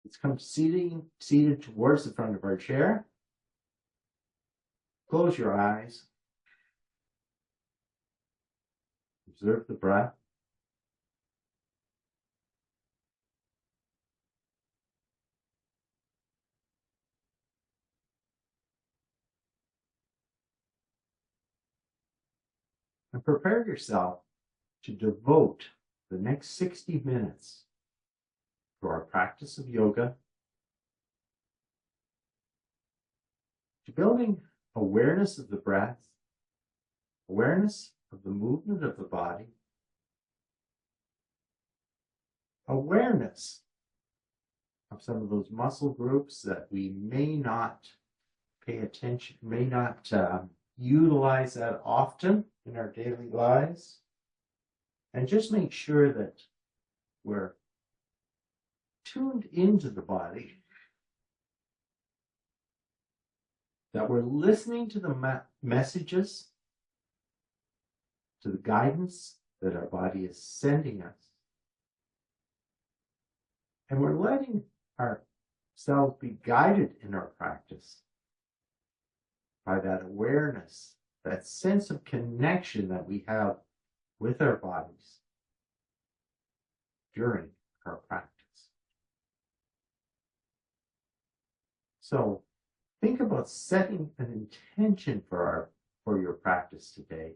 Let's come seated towards the front of our chair. Close your eyes. Observe the breath. And prepare yourself to devote the next 60 minutes to our practice of yoga, to building awareness of the breath, awareness of the movement of the body, awareness of some of those muscle groups that we may not pay attention, may not utilize that often in our daily lives, and just make sure that we're tuned into the body, that we're listening to the messages, to the guidance that our body is sending us, and we're letting ourselves be guided in our practice by that awareness, that sense of connection that we have with our bodies during our practice. So think about setting an intention for your practice today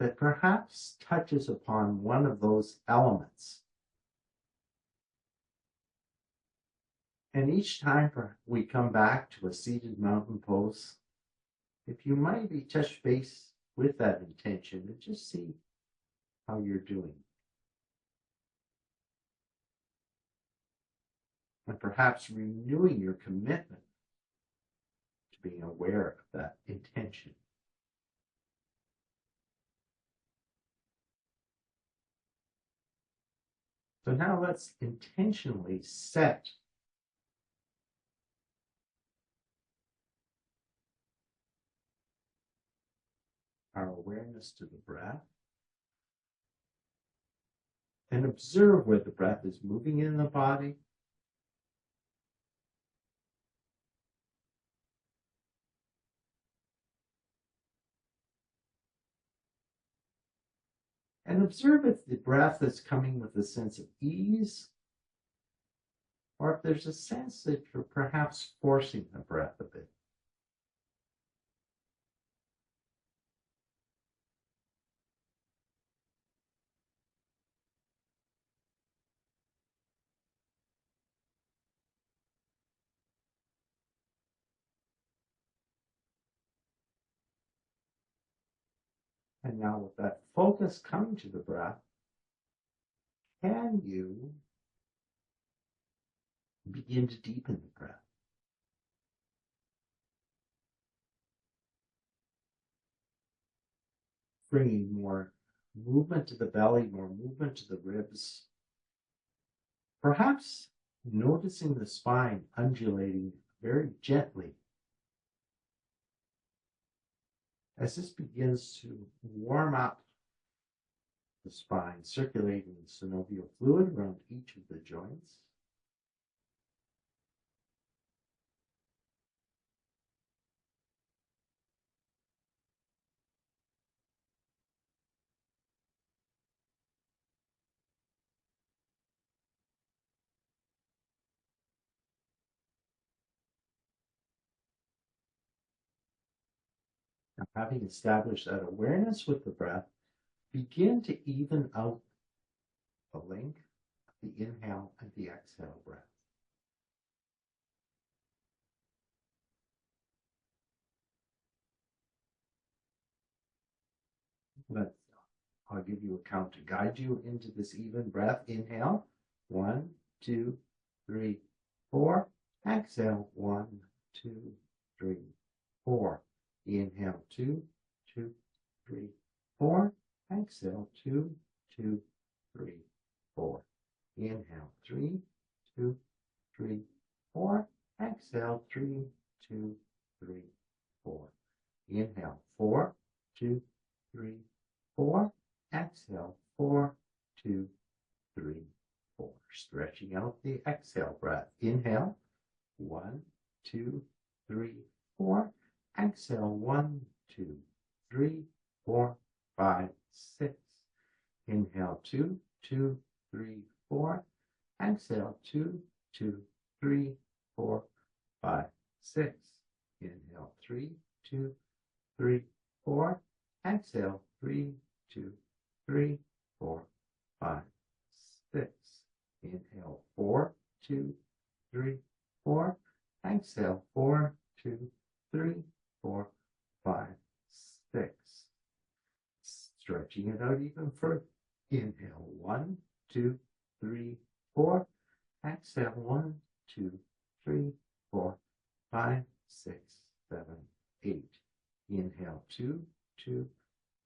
that perhaps touches upon one of those elements. And each time we come back to a seated mountain pose, if you maybe touch base with that intention and just see how you're doing. And perhaps renewing your commitment to being aware of that intention. So now let's intentionally set our awareness to the breath and observe where the breath is moving in the body. And observe if the breath is coming with a sense of ease, or if there's a sense that you're perhaps forcing the breath a bit. And now with that focus coming to the breath, can you begin to deepen the breath? Bringing more movement to the belly, more movement to the ribs. Perhaps noticing the spine undulating very gently as this begins to warm up the spine, circulating synovial fluid around each of the joints. Now, having established that awareness with the breath, begin to even out the length of the inhale and the exhale breath. I'll give you a count to guide you into this even breath. Inhale, 1, 2, 3, 4. Exhale, 1, 2, 3, 4. Inhale, 2, 2, 3, 4. Exhale, 2, 2, 3, 4. Inhale, 3, 2, 3, 4. Exhale, 3, 2, 3, 4. Inhale, 4, 2, 3, 4. Exhale, 4, 2, 3, 4. Stretching out the exhale breath. Inhale. 1, 2, 3, 4. Exhale. 1, 2, 3, 4, 5, 6. Inhale. 2, 2, 3, 4. Exhale. 2, 2, 3, 4, 5, 6. Inhale. 3, 2, 3, 4. Exhale. 3, 2, 3, 4, 5, 6. Inhale. 4, 2, 3, 4. Exhale. 4, 2, 3, 4, 5, 6. Stretching it out even further. Inhale. 1, 2, 3, 4. Exhale. 1, 2, 3, 4, 5, 6, 7, 8. Inhale. 2, 2,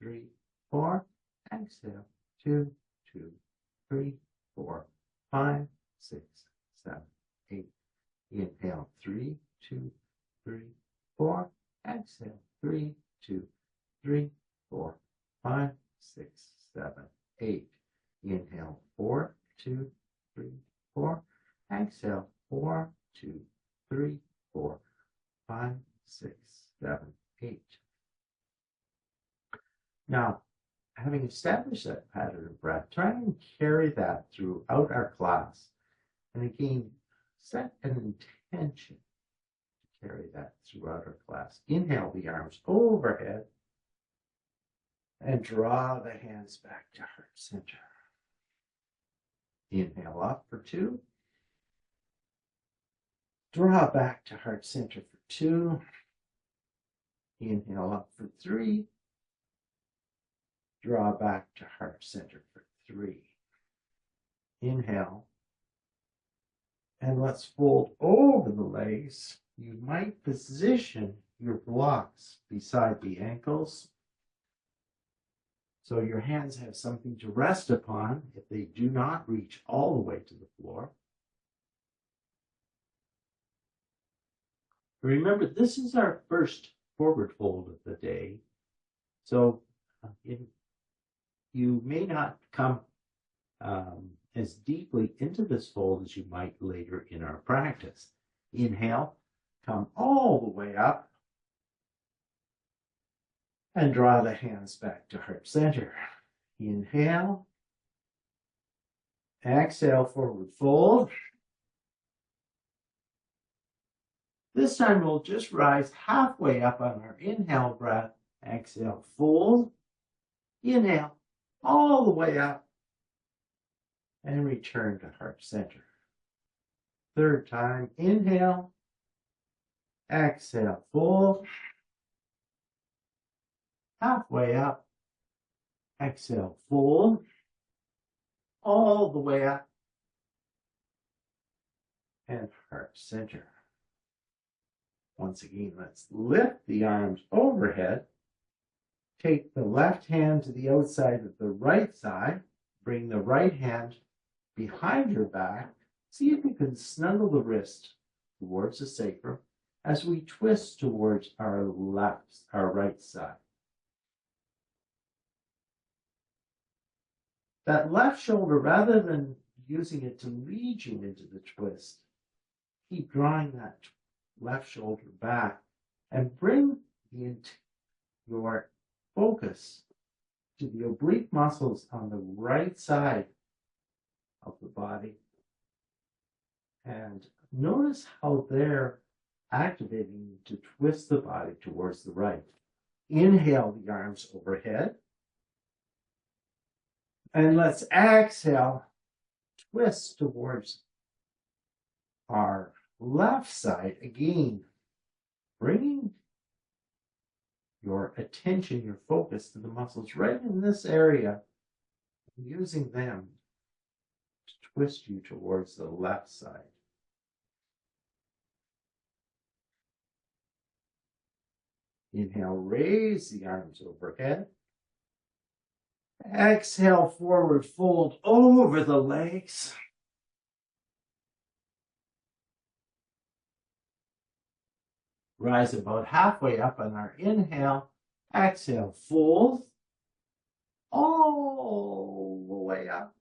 3, 4. Exhale. 2, 2, 3, 4, 5, 6, 7, 8. Inhale. 3, 2, 3, 4. Exhale. 3, 2, 3, 4, 5, 6, 7, 8. Inhale. 4, 2, 3, 4. Exhale. 4, 2, 3, 4, 5, 6, 7, 8. Now, having established that pattern of breath, try and carry that throughout our class. And again, set an intention to carry that throughout our class. Inhale the arms overhead and draw the hands back to heart center. Inhale up for 2. Draw back to heart center for 2. Inhale up for 3. Draw back to heart center for 3. Inhale. And let's fold over the legs. You might position your blocks beside the ankles, so your hands have something to rest upon if they do not reach all the way to the floor. Remember, this is our first forward fold of the day, so you may not come as deeply into this fold as you might later in our practice. Inhale, come all the way up, and draw the hands back to heart center. Inhale, exhale, forward fold. This time we'll just rise halfway up on our inhale breath. Exhale, fold. Inhale, all the way up, and return to heart center. Third time, inhale, exhale, fold. Halfway up, exhale, fold, all the way up, and heart center. Once again, let's lift the arms overhead. Take the left hand to the outside of the right side. Bring the right hand behind your back. See if you can snuggle the wrist towards the sacrum as we twist towards our right side. That left shoulder, rather than using it to lead you into the twist, keep drawing that left shoulder back and bring your focus to the oblique muscles on the right side of the body. And notice how they're activating to twist the body towards the right. Inhale the arms overhead. And let's exhale, twist towards our left side. Again, bringing your attention, your focus to the muscles right in this area, using them to twist you towards the left side. Inhale, raise the arms overhead. Exhale, forward fold over the legs. Rise about halfway up on our inhale. Exhale, fold all the way up.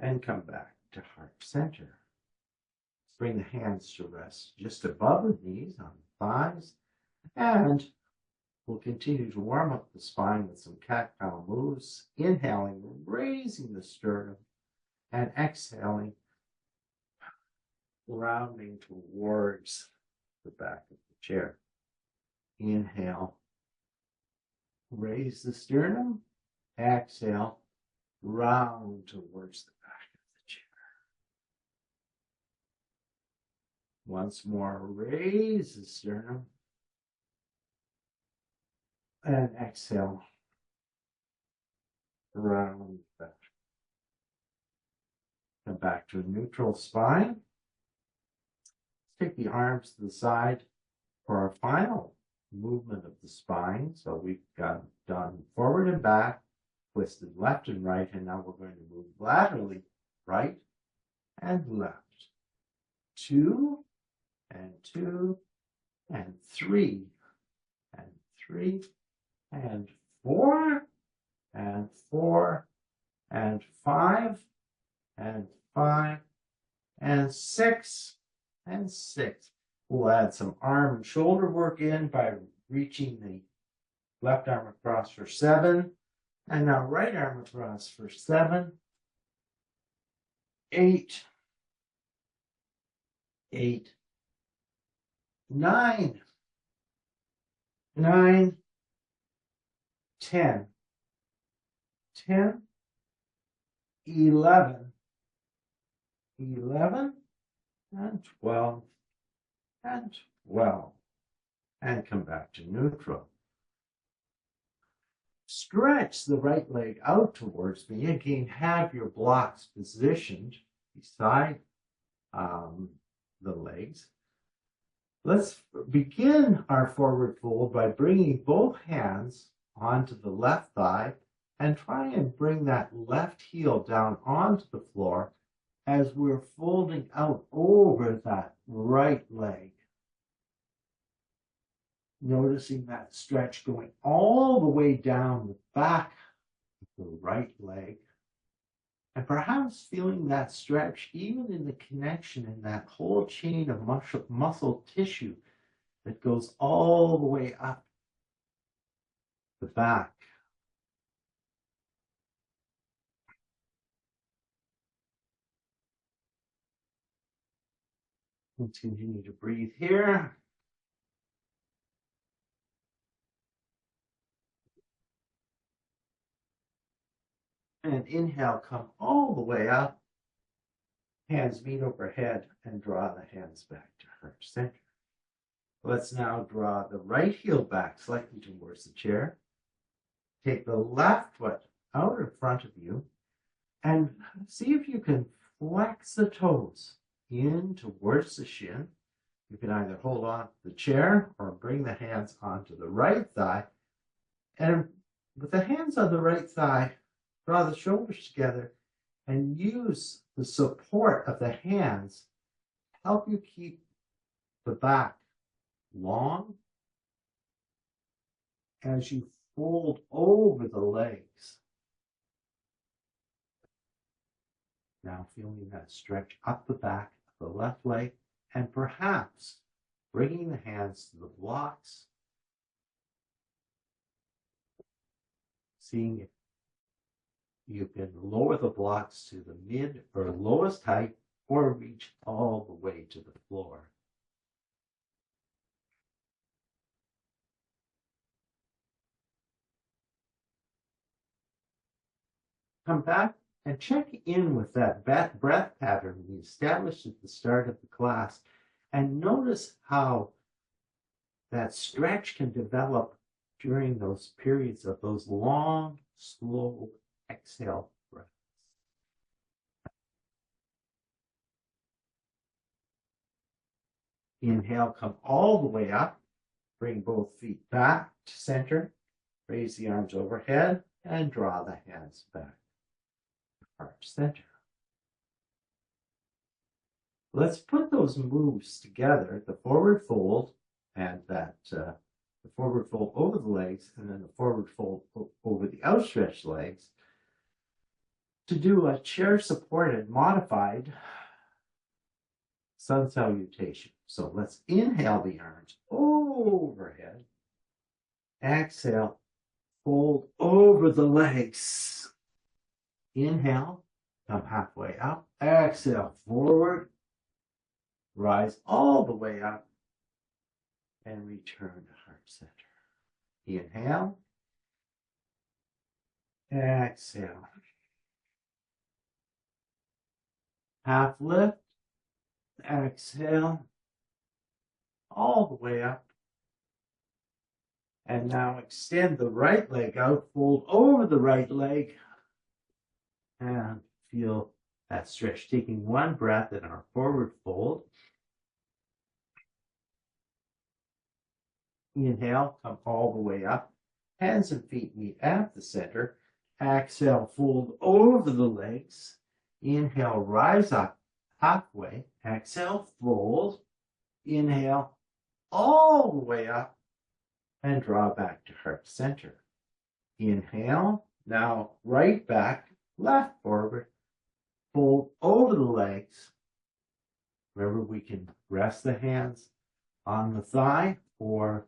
and come back to heart center. Bring the hands to rest just above the knees on the thighs, and we'll continue to warm up the spine with some cat-cow moves, inhaling, raising the sternum, and exhaling, rounding towards the back of the chair. Inhale, raise the sternum, exhale, round towards the back of the chair. Once more, raise the sternum, and exhale, round back. Come back to a neutral spine. Take the arms to the side for our final movement of the spine. So we've got done forward and back, twisted left and right, and now we're going to move laterally right and left. 2 and 2 and 3 and 3 and 4 and 4 and 5 and 5 and 6 and 6. We'll add some arm and shoulder work in by reaching the left arm across for 7, and now right arm across for 7, 8, 8, 9, 9, 10, 10, 11, 11, and 12, and 12, and come back to neutral. Stretch the right leg out towards me. Again, have your blocks positioned beside the legs. Let's begin our forward fold by bringing both hands onto the left thigh and try and bring that left heel down onto the floor as we're folding out over that right leg. Noticing that stretch going all the way down the back of the right leg. And perhaps feeling that stretch even in the connection in that whole chain of muscle tissue that goes all the way up the back. Continue to breathe here. And inhale, come all the way up. Hands meet overhead and draw the hands back to heart center. Let's now draw the right heel back slightly towards the chair. Take the left foot out in front of you and see if you can flex the toes in towards the shin. You can either hold on to the chair or bring the hands onto the right thigh. And with the hands on the right thigh, draw the shoulders together and use the support of the hands to help you keep the back long as you fold over the legs. Now feeling that stretch up the back of the left leg and perhaps bringing the hands to the blocks, seeing if you can lower the blocks to the mid or lowest height or reach all the way to the floor. Come back and check in with that breath pattern we established at the start of the class and notice how that stretch can develop during those periods of those long, slow exhale breaths. Inhale, come all the way up. Bring both feet back to center. Raise the arms overhead and draw the hands back to heart center. Let's put those moves together, the forward fold and the forward fold over the legs and then the forward fold over the outstretched legs, to do a chair-supported modified sun salutation. So let's inhale the arms overhead. Exhale, fold over the legs. Inhale, come halfway up. Exhale, forward. Rise all the way up and return to heart center. Inhale. Exhale. Half lift. Exhale. All the way up. And now extend the right leg out. Fold over the right leg. And feel that stretch. Taking one breath in our forward fold. Inhale, come all the way up. Hands and feet meet at the center. Exhale, fold over the legs. Inhale, rise up halfway. Exhale, fold. Inhale, all the way up. And draw back to heart center. Inhale, now right back, left forward. Fold over the legs. Remember, we can rest the hands on the thigh or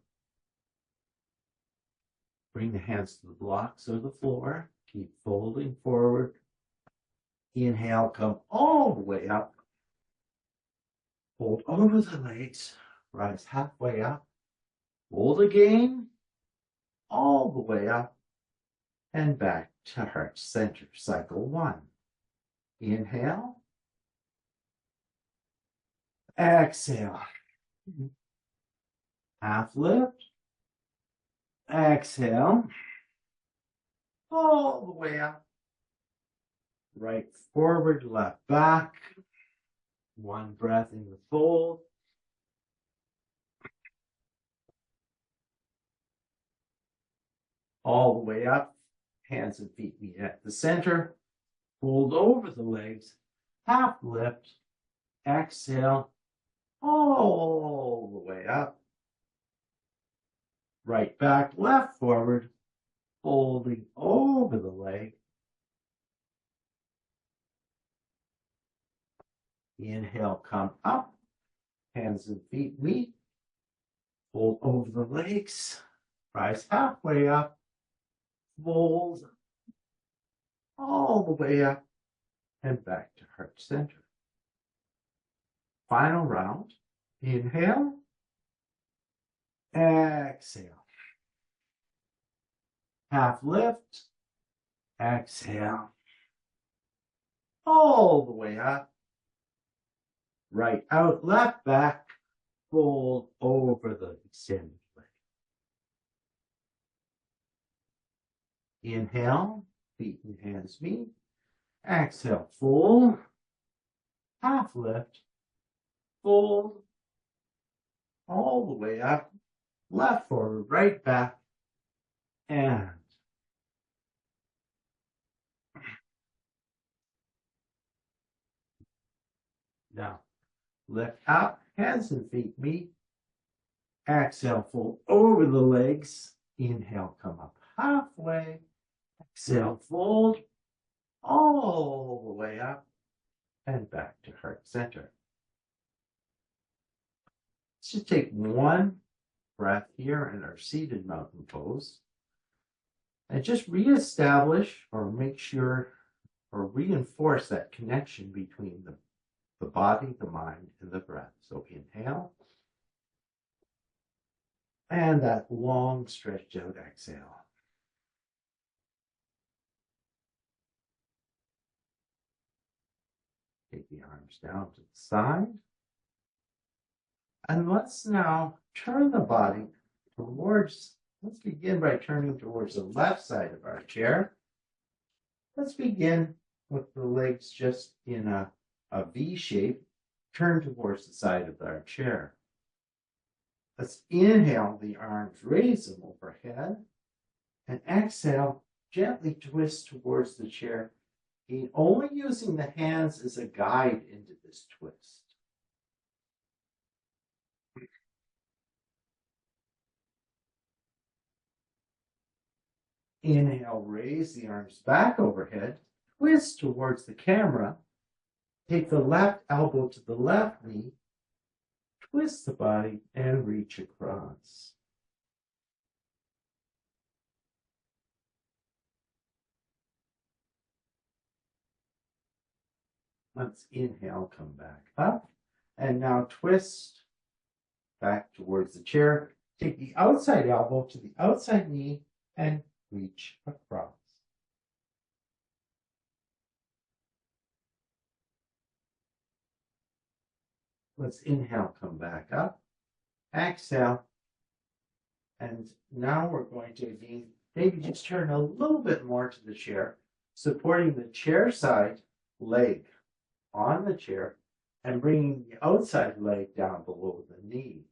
bring the hands to the blocks or the floor. Keep folding forward. Inhale, come all the way up. Fold over the legs. Rise halfway up. Fold again. All the way up. And back to heart center. Cycle 1. Inhale. Exhale. Half lift. Exhale. All the way up. Right forward, left back. One breath in the fold. All the way up. Hands and feet meet at the center. Fold over the legs. Half lift. Exhale. All the way up. Right back, left forward. Folding over the leg. Inhale, come up. Hands and feet meet. Fold over the legs. Rise halfway up. Fold all the way up and back to heart center. Final round. Inhale. Exhale. Half lift. Exhale. All the way up. Right out, left back. Fold over the extended leg. Inhale, feet and hands meet. Exhale, fold. Half lift. Fold. All the way up. Left forward, right back. And now lift up, hands and feet meet. Exhale, fold over the legs. Inhale, come up halfway. Exhale, fold all the way up and back to heart center. Let's just take one breath here in our seated mountain pose and just reestablish or make sure or reinforce that connection between the body, the mind, and the breath. So inhale. And that long stretched out exhale. Take the arms down to the side. And let's now turn the body towards, let's begin by turning towards the left side of our chair. Let's begin with the legs just in a V shape, turn towards the side of our chair. Let's inhale the arms, raise them overhead, and exhale, gently twist towards the chair, only using the hands as a guide into this twist. Inhale, raise the arms back overhead, twist towards the camera. Take the left elbow to the left knee, twist the body, and reach across. Let's inhale, come back up. And now twist back towards the chair. Take the outside elbow to the outside knee and reach across. Let's inhale, come back up. Exhale. And now we're going to again, maybe just turn a little bit more to the chair, supporting the chair side leg on the chair and bringing the outside leg down below the knee.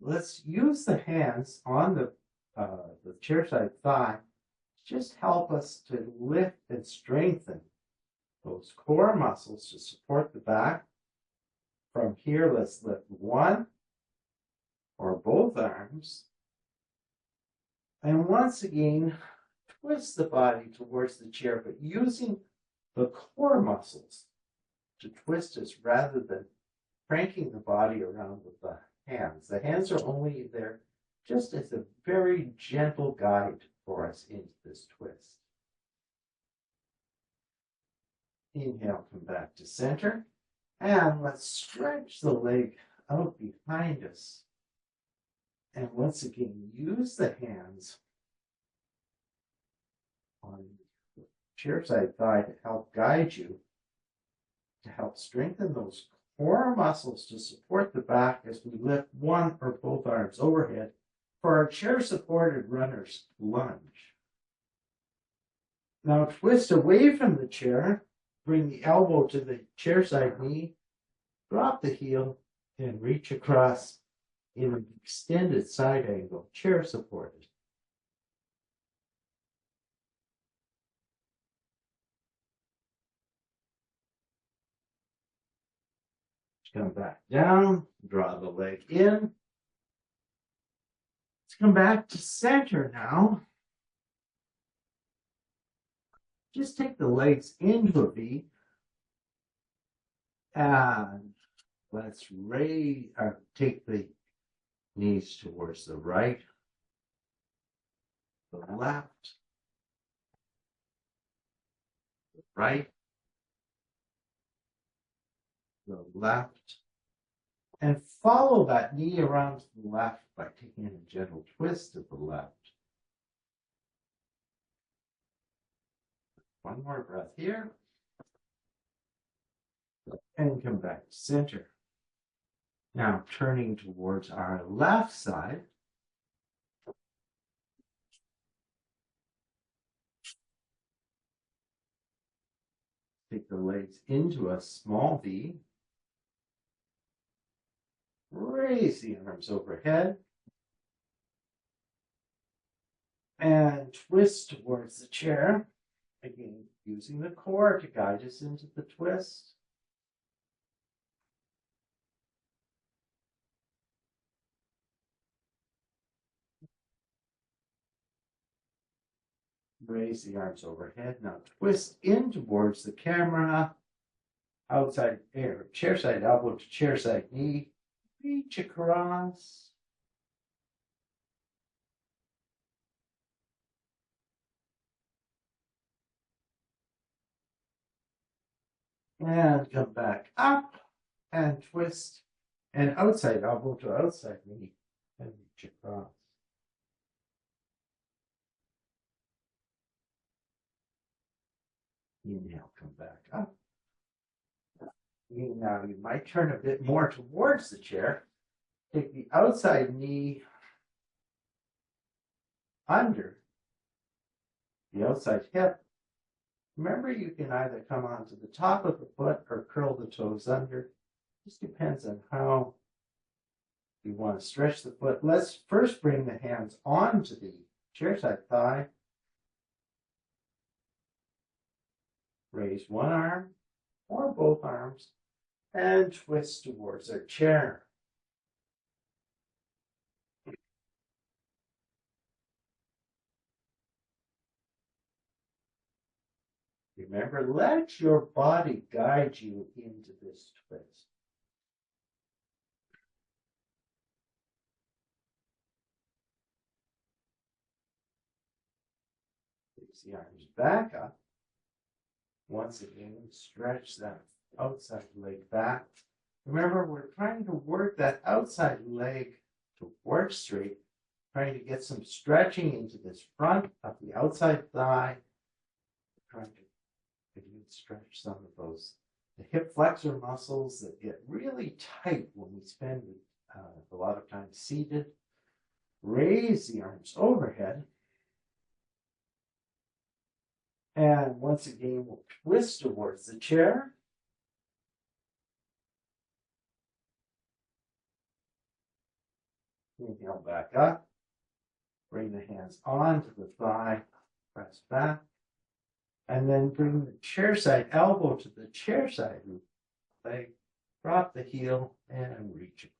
Let's use the hands on the chair side thigh to just help us to lift and strengthen those core muscles to support the back. From here, let's lift one or both arms. And once again, twist the body towards the chair, but using the core muscles to twist us rather than cranking the body around with the hands. The hands are only there just as a very gentle guide for us into this twist. Inhale, come back to center. And let's stretch the leg out behind us. And once again, use the hands on the chair side thigh to help guide you, to help strengthen those core muscles to support the back as we lift one or both arms overhead for our chair-supported runner's lunge. Now twist away from the chair, bring the elbow to the chair side knee, drop the heel, and reach across in an extended side angle, chair supported. Come back down, draw the leg in. Let's come back to center now. Just take the legs into a V. And let's raise or take the knees towards the right, the left, the right, the left, and follow that knee around to the left by taking a gentle twist to the left. One more breath here. And come back to center. Now turning towards our left side. Take the legs into a small V. Raise the arms overhead. And twist towards the chair. Again, using the core to guide us into the twist. Raise the arms overhead. Now twist in towards the camera. Outside air, chair side elbow to chair side knee. Reach across. And come back up and twist. And outside elbow to outside knee. And reach across. Inhale, come back up. Now you might turn a bit more towards the chair. Take the outside knee under the outside hip. Remember, you can either come onto the top of the foot or curl the toes under. Just depends on how you want to stretch the foot. Let's first bring the hands onto the chair side thigh. Raise one arm or both arms and twist towards our chair. Remember, let your body guide you into this twist. Place the arms back up. Once again, stretch that outside leg back. Remember, we're trying to work that outside leg to work straight, trying to get some stretching into this front of the outside thigh. We're trying to stretch some of those, the hip flexor muscles that get really tight when we spend a lot of time seated. Raise the arms overhead. And once again, we'll twist towards the chair. Inhale back up. Bring the hands onto the thigh. Press back. And then bring the chair side elbow to the chair side leg. Drop the heel and reach it.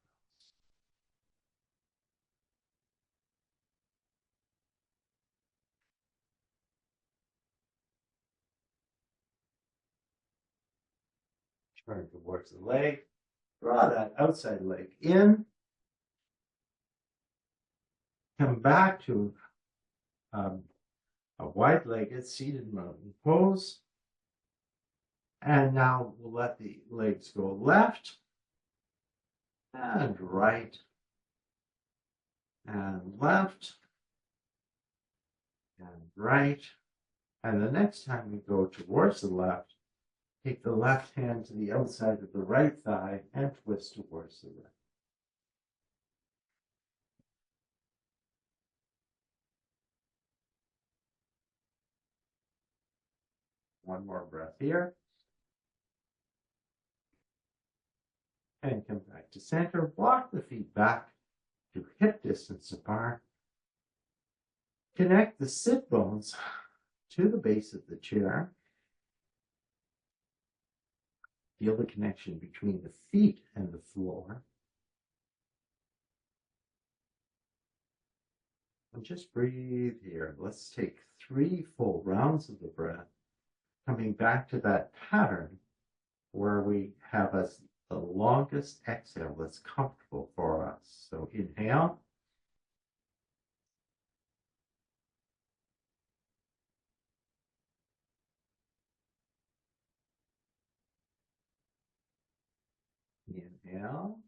Turn towards the leg. Draw that outside leg in. Come back to a wide-legged seated mountain pose. And now we'll let the legs go left and right and left and right. And the next time we go towards the left, take the left hand to the outside of the right thigh and twist towards the right. One more breath here. And come back to center. Walk the feet back to hip distance apart. Connect the sit bones to the base of the chair. Feel the connection between the feet and the floor. And just breathe here. Let's take 3 full rounds of the breath, coming back to that pattern where we have the longest exhale that's comfortable for us. So inhale. Inhale.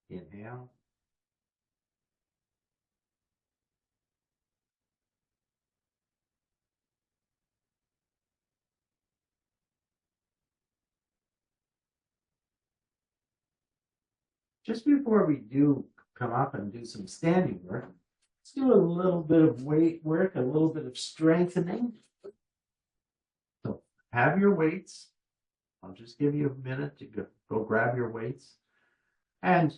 Inhale. Just before we do come up and do some standing work, let's do a little bit of weight work, a little bit of strengthening. So have your weights. I'll just give you a minute to go grab your weights. And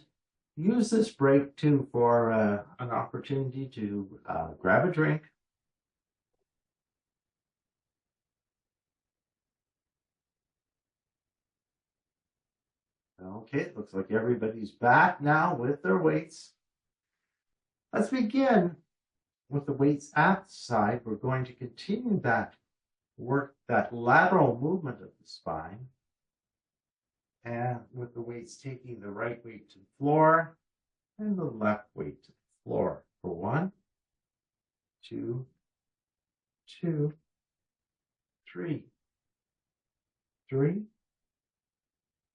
use this break too for an opportunity to grab a drink. Okay, it looks like everybody's back now with their weights. Let's begin with the weights at the side. We're going to continue that work, that lateral movement of the spine. And with the weights taking the right weight to the floor and the left weight to the floor. For 1, 2, 2, 3, 3,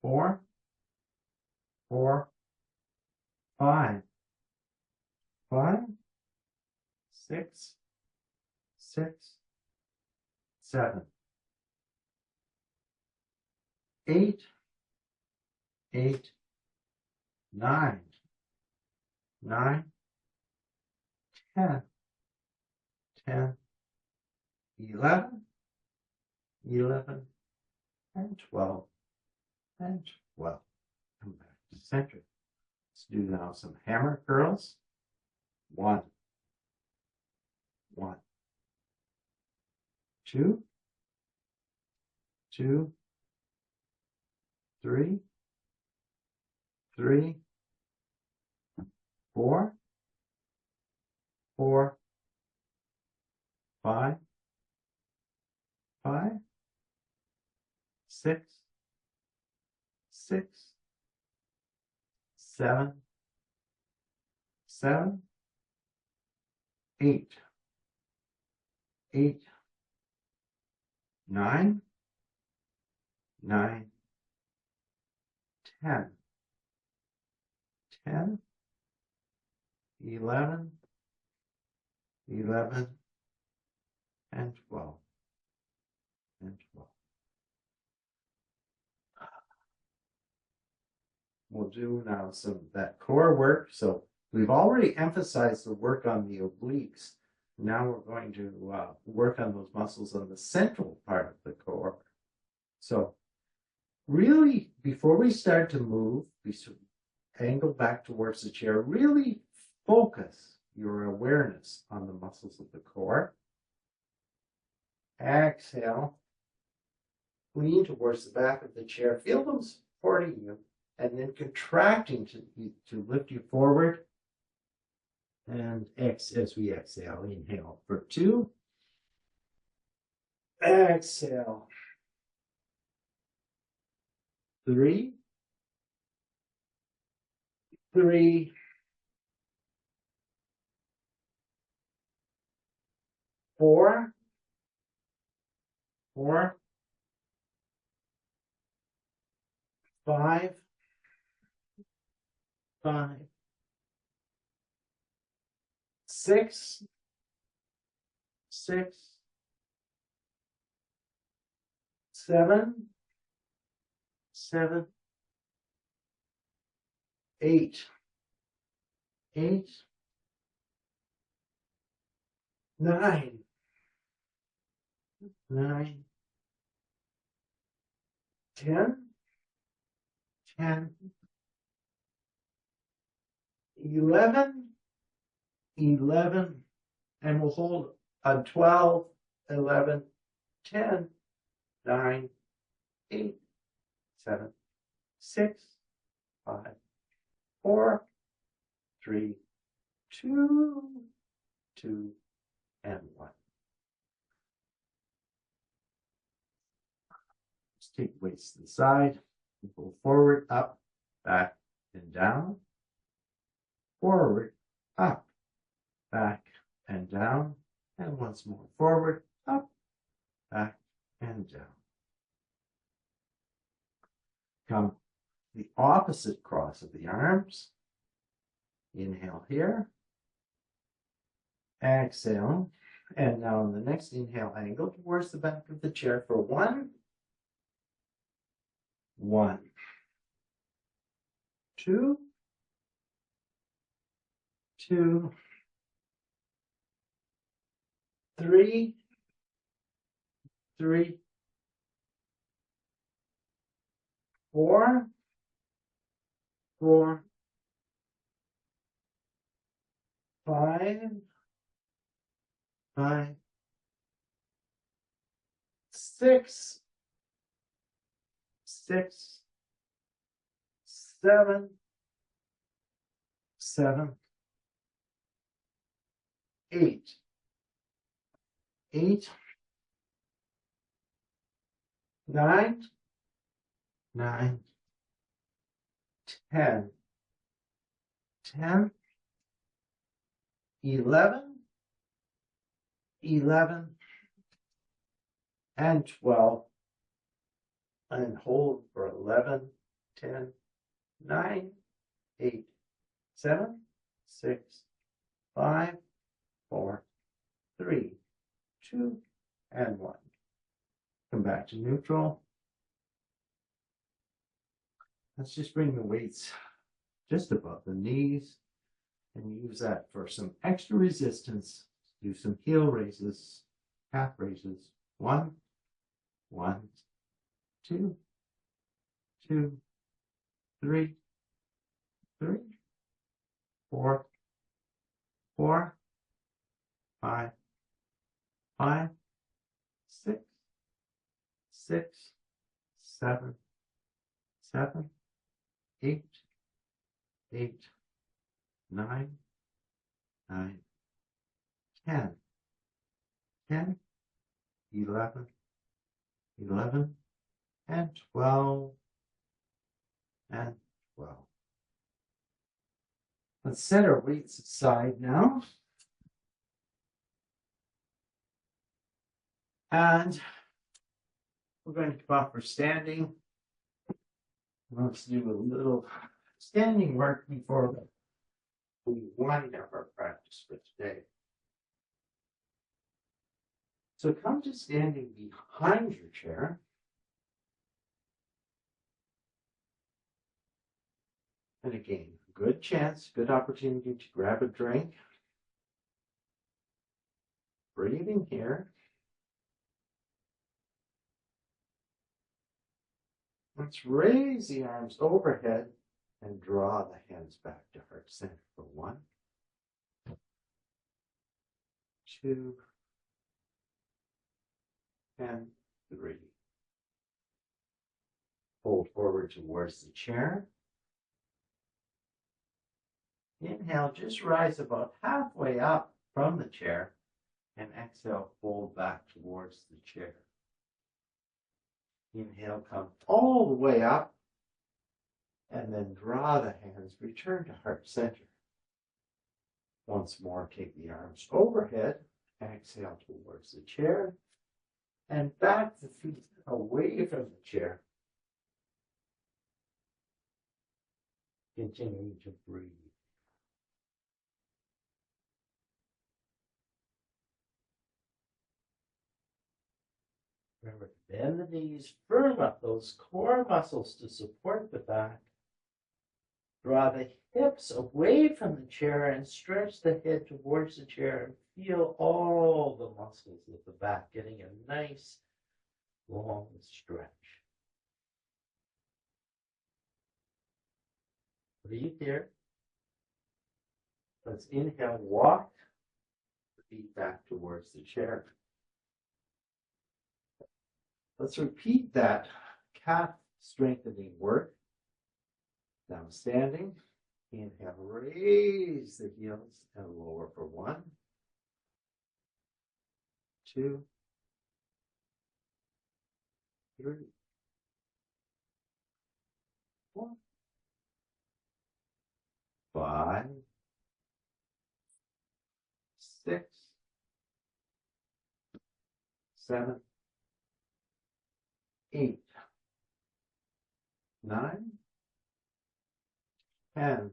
4, 4, 5, 5, 6, 6, 7, 8, 8, 9, 9, 10, 10, 11, 11, and 12, and 12. Come back to center. Let's do now some hammer curls. 1, 1, 2, 2, 3, 3, 4, 4, 5, 5, 6, 6, 7, 7, 8, 8, 9, 9, 10, 10, 11, 11, and 12, and 12. We'll do now some of that core work. So we've already emphasized the work on the obliques. Now we're going to work on those muscles on the central part of the core. So really, before we start to move, we angle back towards the chair, really focus your awareness on the muscles of the core. Exhale. Lean towards the back of the chair. Feel them supporting you, and then contracting to lift you forward. And as we exhale, inhale for 2. Exhale. 3, 3, 4, 4, 5, 5, 6, 6, 7, 7, 8, 8, 9, 9, 10, 10, 11, 11, and we'll hold on 12, 11, 10, 9, 8, 7, 6, 5, 4, 3, 2, 2, and 1. Let's take weights to the side. Go forward, up, back, and down. Forward, up, back, and down. And once more, forward, up, back, and down. Come the opposite cross of the arms. Inhale here. Exhale. And now on the next inhale, angle towards the back of the chair for 1, 1, 2, 2, 3, 3, 4, 4, 5, 5, 6, 6, 7, 7, 8, 8, 9, 9, 10, 10, 11, 11, and 12, and hold for 11, 10, 9, 8, 7, 6, 5, 4, 3, 2, and 1. Come back to neutral. Let's just bring the weights just above the knees and use that for some extra resistance. Do some heel raises, calf raises. 1, 1, 2, 2, 3, 3, 4, 4, 5, 5, 6, 6, 7, 7, 8, 8, 9, 9, 10, 10, 11, 11, and 12, and 12. Let's set our weights aside now. And we're going to come up for standing. Let's do a little standing work before we wind up our practice for today. So come to standing behind your chair. And again, good chance, good opportunity to grab a drink. Breathing here. Let's raise the arms overhead and draw the hands back to heart center for 1, 2, and 3. Fold forward towards the chair. Inhale, just rise about halfway up from the chair, and exhale, fold back towards the chair. Inhale, come all the way up, and then draw the hands, return to heart center. Once more, take the arms overhead, exhale towards the chair, and back the feet away from the chair. Continue to breathe. Remember to bend the knees, firm up those core muscles to support the back. Draw the hips away from the chair and stretch the head towards the chair and feel all the muscles of the back getting a nice long stretch. Breathe here. Let's inhale, walk the feet back towards the chair. Let's repeat that calf strengthening work. Now standing, inhale, raise the heels and lower for 1, 2, 3, 4, 5, 6, 7, 8, 9, 10,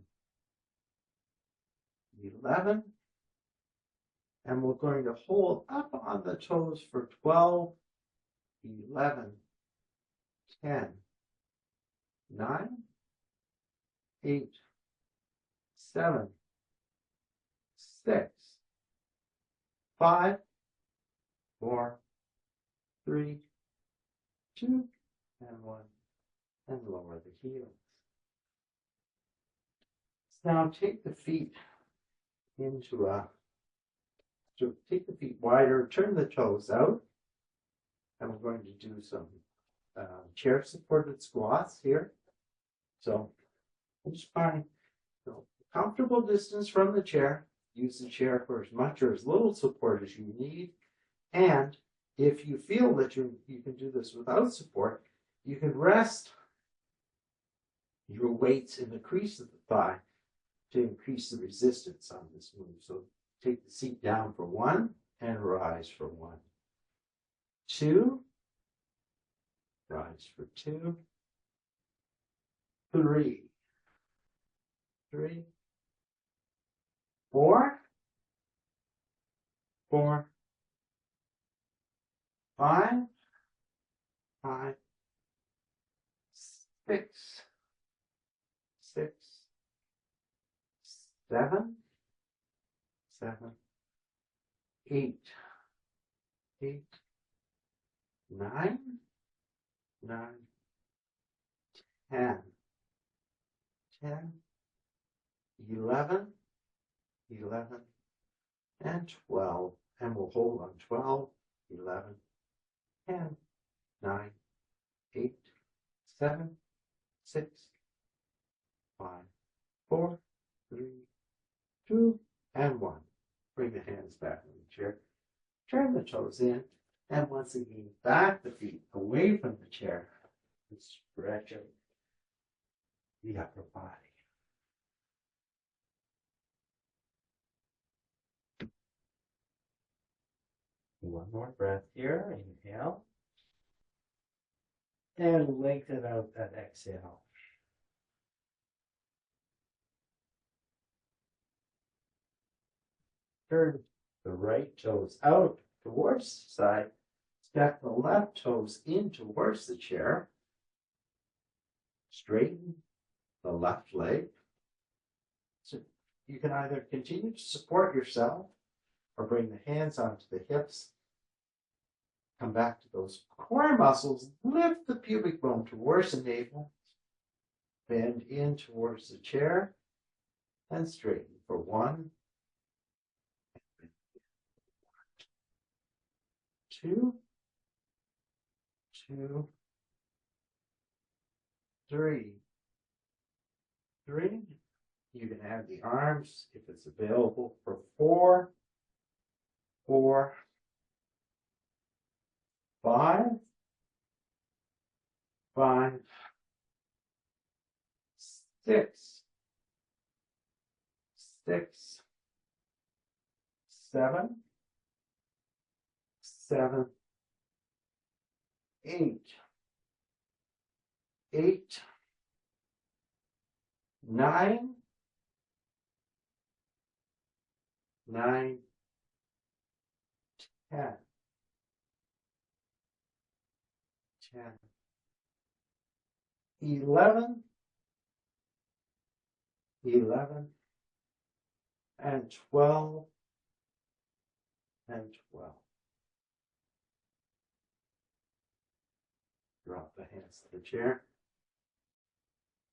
11, and we're going to hold up on the toes for 12, 11, 10, 9, 8, 7, 6, 5, 4, 3, 2, and 1, and lower the heels. Now take the feet take the feet wider, turn the toes out, and we're going to do some chair supported squats here. So just find a comfortable distance from the chair. Use the chair for as much or as little support as you need. And if you feel that you can do this without support, you can rest your weights in the crease of the thigh to increase the resistance on this move. So take the seat down for 1 and rise for 1. 2, rise for 2. 3, 3, 4, 4, 5, 5, 6, 6, 7, 7, 8, 8, 9, 9, 10, 10, 11, 11, and 12. And we'll hold on 12, 11, 10, 9, 8, 7, 6, 5, 4, 3, 2, and 1. Bring the hands back in the chair. Turn the toes in, and once again, back the feet away from the chair and stretch out the upper body. One more breath here. Inhale. And lengthen out that exhale. Turn the right toes out towards the side. Step the left toes in towards the chair. Straighten the left leg. So you can either continue to support yourself or bring the hands onto the hips. Come back to those core muscles. Lift the pubic bone towards the navel. Bend in towards the chair and straighten for 1, 2, 2, 3. You can add the arms if it's available for 4, 4, 5, 5, 6, 6, 7, 7, 8, 8, 9, 9, 10, 10, 11, 11, and 12, and 12. Drop the hands to the chair.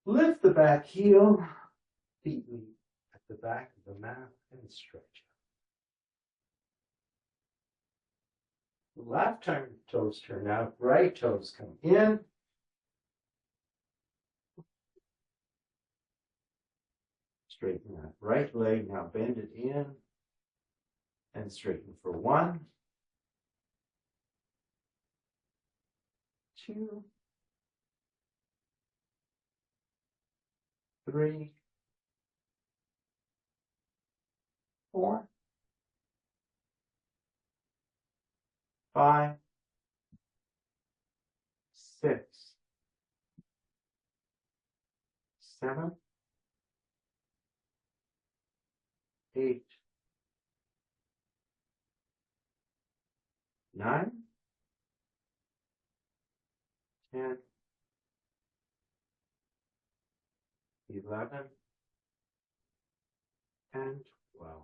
Lift the back heel, feet meet at the back of the mat, and stretch. Left toes turn out, right toes come in. Straighten that right leg, now bend it in and straighten for 1, 2, 3, 4, 5, 6, 7, 8, 9, 10, 11, and 12.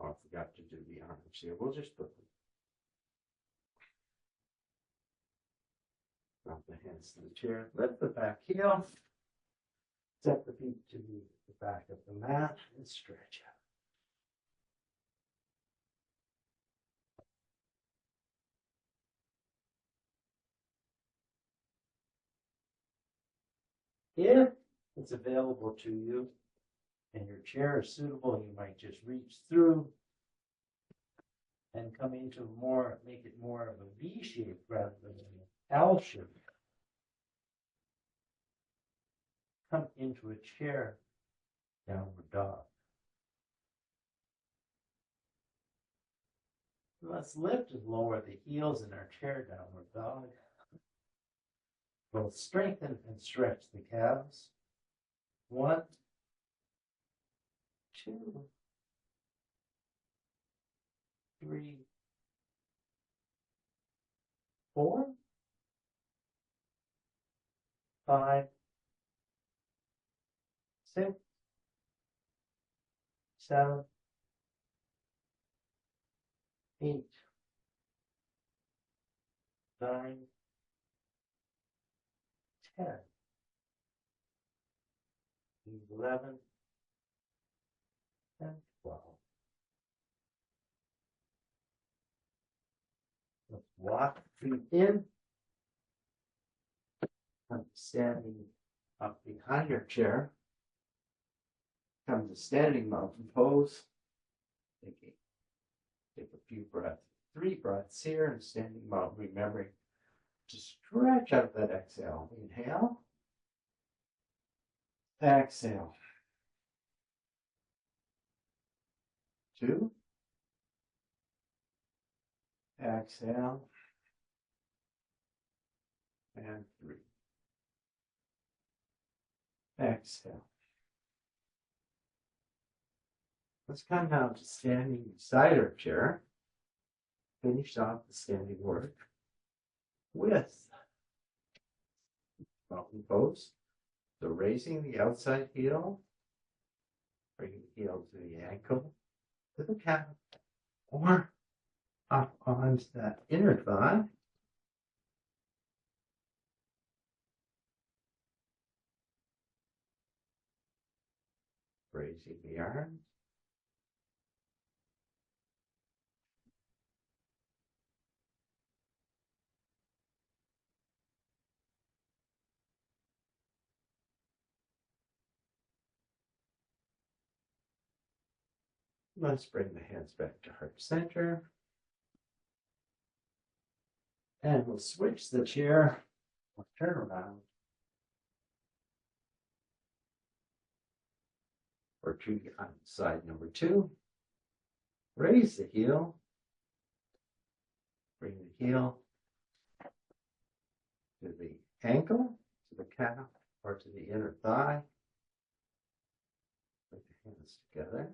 Oh, I forgot to do the arms here. We'll just put them. Drop the hands to the chair. Lift the back heel. Step the feet to the back of the mat and stretch out. If it's available to you and your chair is suitable, you might just reach through and come into make it more of a V shape rather than an L shape. Come into a chair, downward dog. Let's lift and lower the heels in our chair, downward dog. Both strengthen and stretch the calves. 1, 2, 3, 4, 5, 6, 7, 8, 9, 10, 11, and 12. Let's walk feet in. Come standing up behind your chair. Come to standing mountain pose. Take a few breaths, 3 breaths here and standing mountain, remembering to stretch out that exhale. Inhale. Exhale. 2. Exhale. And 3. Exhale. Let's come down to standing beside our chair. Finish off the standing work with mountain pose. So raising the outside heel, bringing the heel to the ankle, to the calf, or up onto that inner thigh. Raising the arms. Let's bring the hands back to heart center. And we'll switch the chair. We'll turn around. Or to on side number 2. Raise the heel. Bring the heel to the ankle, to the calf, or to the inner thigh. Put the hands together.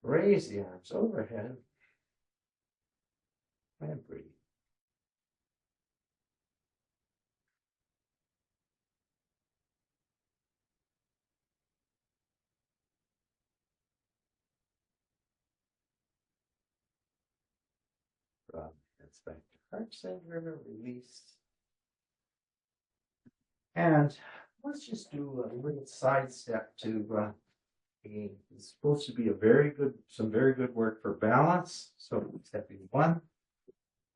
Raise the arms overhead. And breathe. From hands back to heart center, release. And let's just do a little side step to it's supposed to be some very good work for balance. So stepping 1,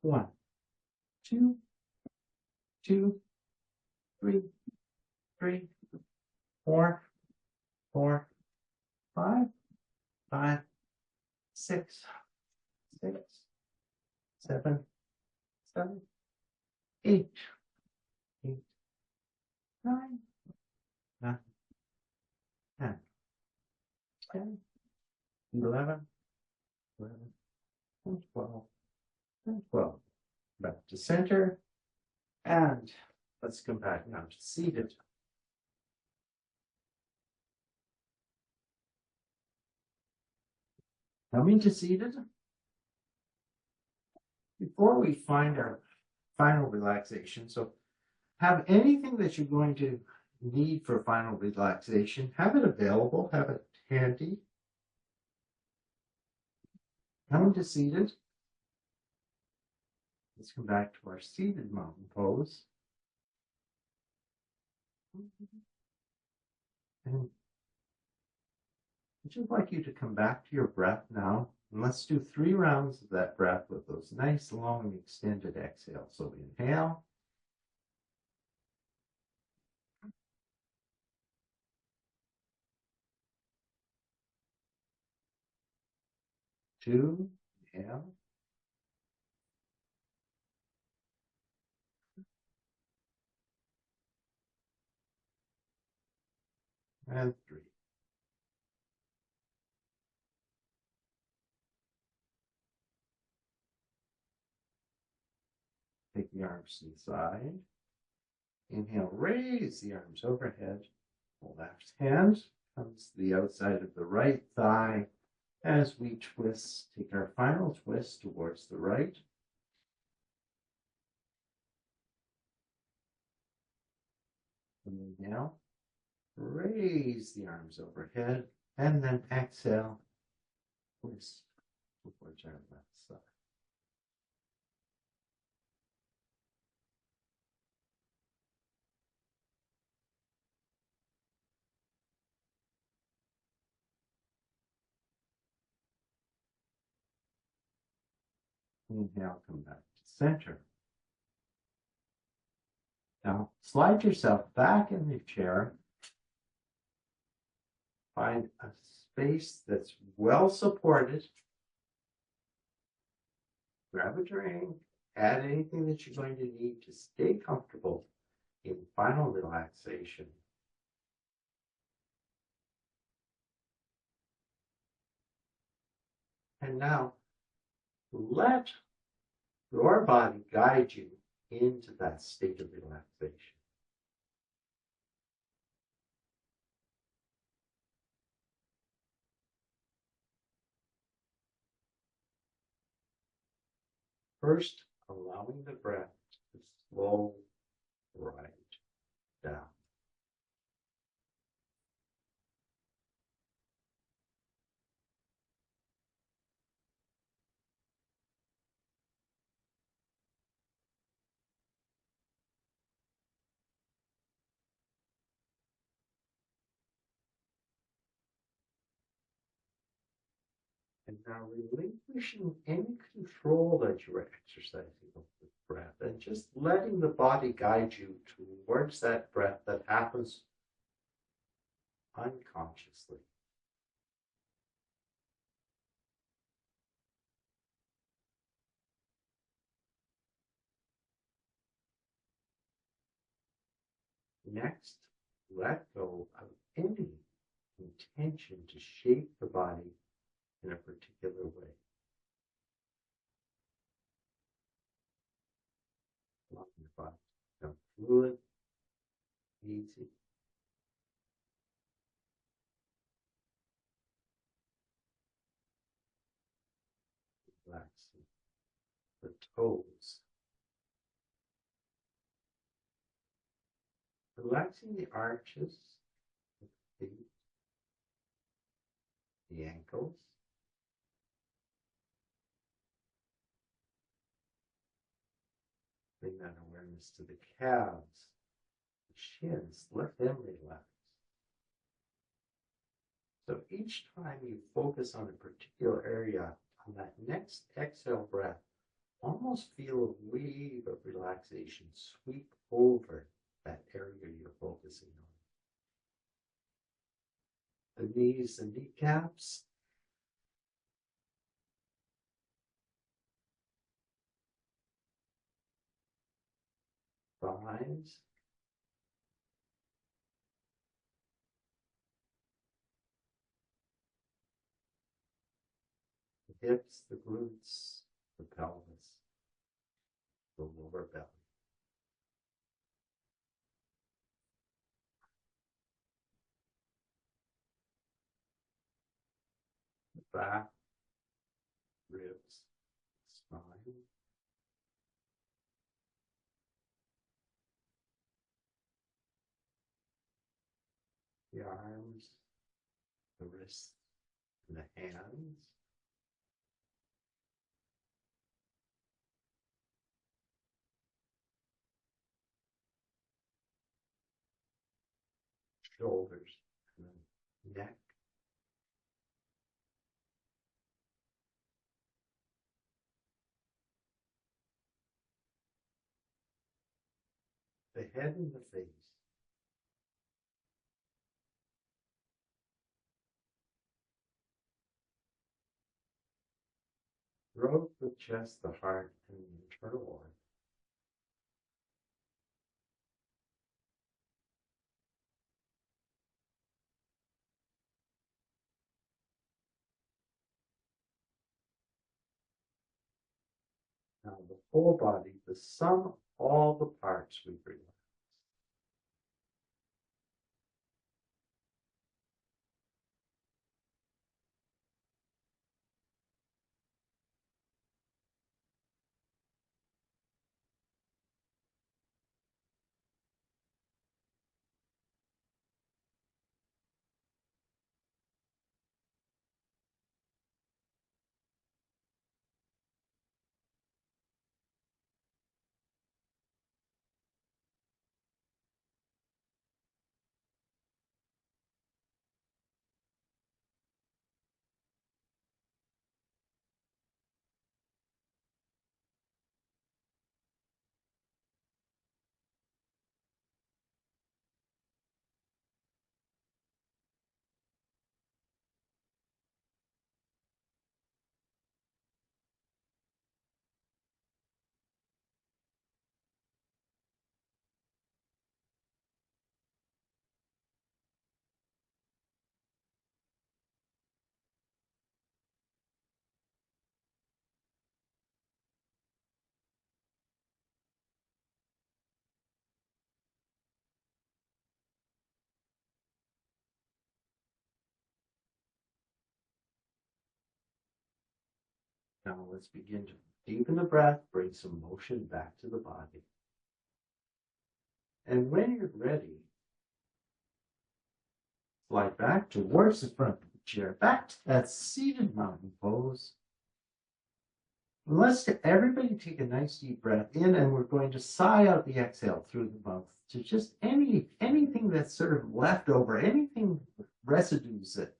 1, 2, 2, 3, 3, 4, 4, 5, 5, 6, 6, 7, 7, 8, 8, 9, 9, 10, 10, 11, 11, and 12, and 12. Back to center. And let's come back now to seated. Coming to seated. Before we find our final relaxation, so have anything that you're going to need for final relaxation, have it available, have it handy. Coming to seated. Let's come back to our seated mountain pose. And I'd just like you to come back to your breath now. And let's do 3 rounds of that breath with those nice, long, extended exhales. So inhale. Two, inhale. And 3. Take the arms to the side. Inhale, raise the arms overhead. Left hand comes to the outside of the right thigh as we twist. Take our final twist towards the right. Inhale, raise the arms overhead, and then exhale, twist towards our left side. Inhale, come back to center. Now slide yourself back in the chair. Find a space that's well supported. Grab a drink. Add anything that you're going to need to stay comfortable in final relaxation. And now let your body guide you into that state of relaxation. First, allowing the breath to slow right down. And now relinquishing any control that you are exercising over the breath and just letting the body guide you towards that breath that happens unconsciously. Next, let go of any intention to shape the body in a particular way. Allow your body to become fluid, easy. Relaxing the toes. Relaxing the arches of the feet, the ankles. Bring that awareness to the calves, the shins, let them relax. So each time you focus on a particular area, on that next exhale breath, almost feel a wave of relaxation sweep over that area you're focusing on. The knees and kneecaps. Thighs. The hips, the glutes, the pelvis, the lower belly. The back, ribs, spine. The arms, the wrists, and the hands. Shoulders, and the neck. The head and the face. Throat, the chest, the heart, and the internal organs. Now the whole body, the sum of all the parts we bring. Now let's begin to deepen the breath, bring some motion back to the body. And when you're ready, slide back towards the front of the chair, back to that seated mountain pose. And let's everybody take a nice deep breath in, and we're going to sigh out the exhale through the mouth to just anything that's sort of left over, anything residues that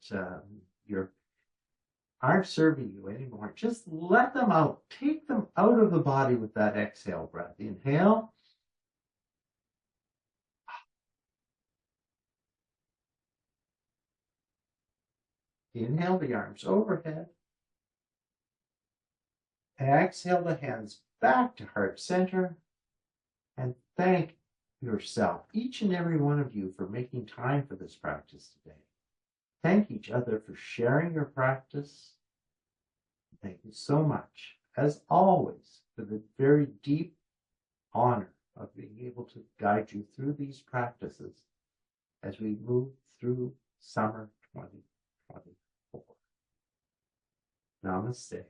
aren't serving you anymore. Just let them out. Take them out of the body with that exhale breath. Inhale. Inhale the arms overhead. Exhale the hands back to heart center. And thank yourself, each and every one of you, for making time for this practice today. Thank each other for sharing your practice. Thank you so much, as always, for the very deep honor of being able to guide you through these practices as we move through summer 2024. Namaste.